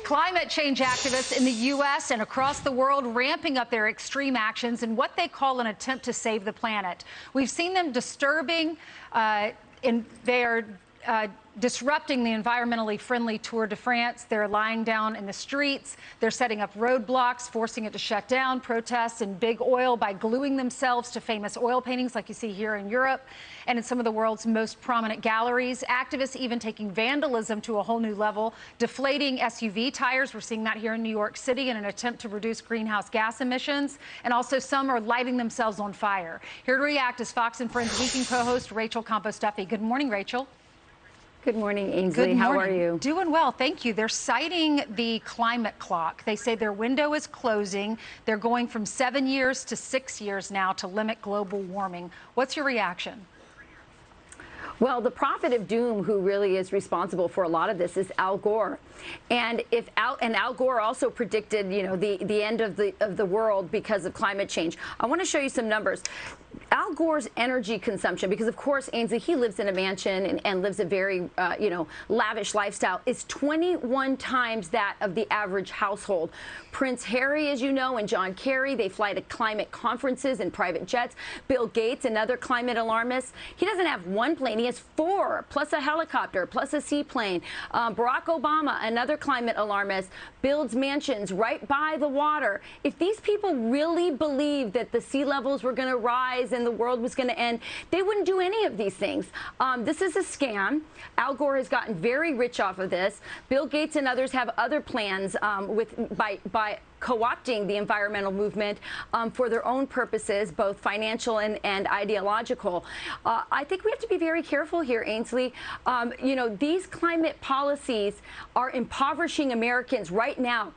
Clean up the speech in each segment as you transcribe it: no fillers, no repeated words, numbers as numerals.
Climate change activists in the U.S. and across the world ramping up their extreme actions in what they call an attempt to save the planet. We've seen them disturbing, they are disrupting the environmentally friendly Tour de France. They're lying down in the streets. They're setting up roadblocks, forcing it to shut down, protests, and big oil by gluing themselves to famous oil paintings like you see here in Europe and in some of the world's most prominent galleries. Activists even taking vandalism to a whole new level, deflating SUV tires. We're seeing that here in New York City in an attempt to reduce greenhouse gas emissions. And also some are lighting themselves on fire. Here to react is Fox and Friends Weekend co-host Rachel Campos-Duffy. Good morning, Rachel. Good morning, Ainsley. How are you? Doing well, thank you. They're citing the climate clock. They say their window is closing. They're going from 7 years to 6 years now to limit global warming. What's your reaction? Well, the prophet of doom who really is responsible for a lot of this is Al Gore. And Al Gore also predicted, you know, the end of the world because of climate change. I want to show you some numbers. Al Gore's energy consumption, because of course, Ainsley, he lives in a mansion and lives a very, lavish lifestyle, is 21 times that of the average household. Prince Harry, as you know, and John Kerry, they fly to climate conferences in private jets. Bill Gates, another climate alarmist, he doesn't have one plane, he has 4, plus a helicopter, plus a seaplane. Barack Obama, another climate alarmist, builds mansions right by the water. If these people really believed that the sea levels were going to rise and the world was going to end, they wouldn't do any of these things. This is a scam. Al Gore has gotten very rich off of this. Bill Gates and others have other plans by co-opting the environmental movement for their own purposes, both financial and ideological. I think we have to be very careful here, Ainsley. These climate policies are impoverishing Americans right now.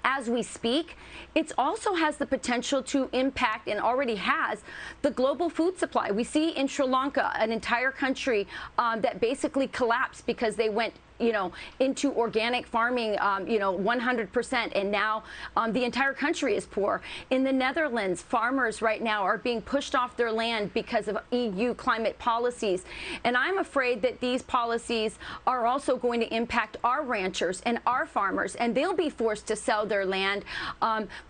As we speak, it also has the potential to impact, and already has, the global food supply. We see in Sri Lanka an entire country that basically collapsed because they went into organic farming, 100%, and now the entire country is poor. In the Netherlands, farmers right now are being pushed off their land because of EU climate policies. And I'm afraid that these policies are also going to impact our ranchers and our farmers, and they'll be forced to sell their land,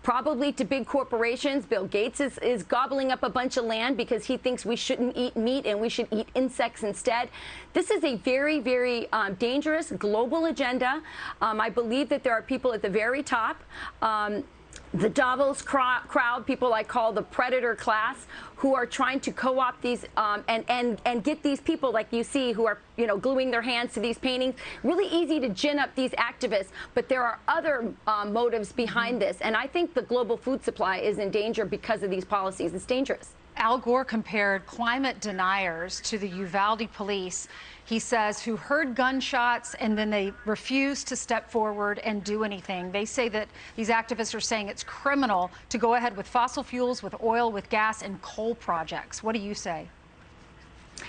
probably to big corporations. Bill Gates is gobbling up a bunch of land because he thinks we shouldn't eat meat and we should eat insects instead. This is a very, very dangerous global agenda. I believe that there are people at the very top, the Davos crowd, people I call the predator class, who are trying to co-opt these and get these people like you see who are gluing their hands to these paintings. Really easy to gin up these activists, but there are other motives behind this, and I think the global food supply is in danger because of these policies. It's dangerous. Al Gore compared climate deniers to the Uvalde police, he says, who heard gunshots and then they refused to step forward and do anything. They say that these activists are saying it's criminal to go ahead with fossil fuels, with oil, with gas, and coal projects. What do you say?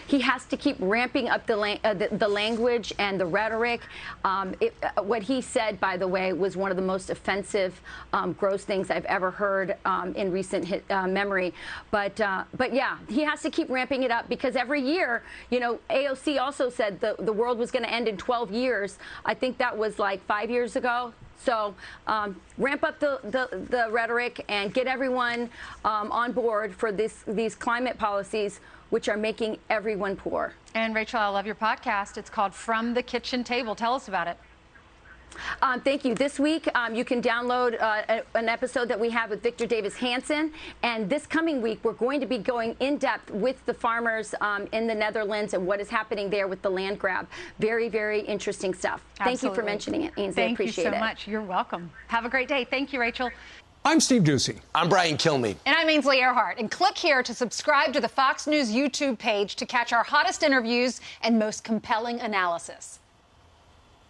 He has to keep ramping up the language and the rhetoric. What he said, by the way, was one of the most offensive, gross things I've ever heard in recent memory. But yeah, he has to keep ramping it up because every year, AOC also said the world was going to end in 12 years. I think that was like 5 years ago. So ramp up the rhetoric and get everyone on board for these climate policies, which are making everyone poor. And Rachel, I love your podcast. It's called From the Kitchen Table. Tell us about it. Thank you. This week, you can download an episode that we have with Victor Davis Hanson. And this coming week, we're going to be going in depth with the farmers in the Netherlands and what is happening there with the land grab. Very, very interesting stuff. Absolutely. Thank you for mentioning it, Ainsley. I appreciate it. Thank you so much. You're welcome. Have a great day. Thank you, Rachel. I'm Steve Doocy. I'm Brian Kilmeade. And I'm Ainsley Earhart. And click here to subscribe to the Fox News YouTube page to catch our hottest interviews and most compelling analysis.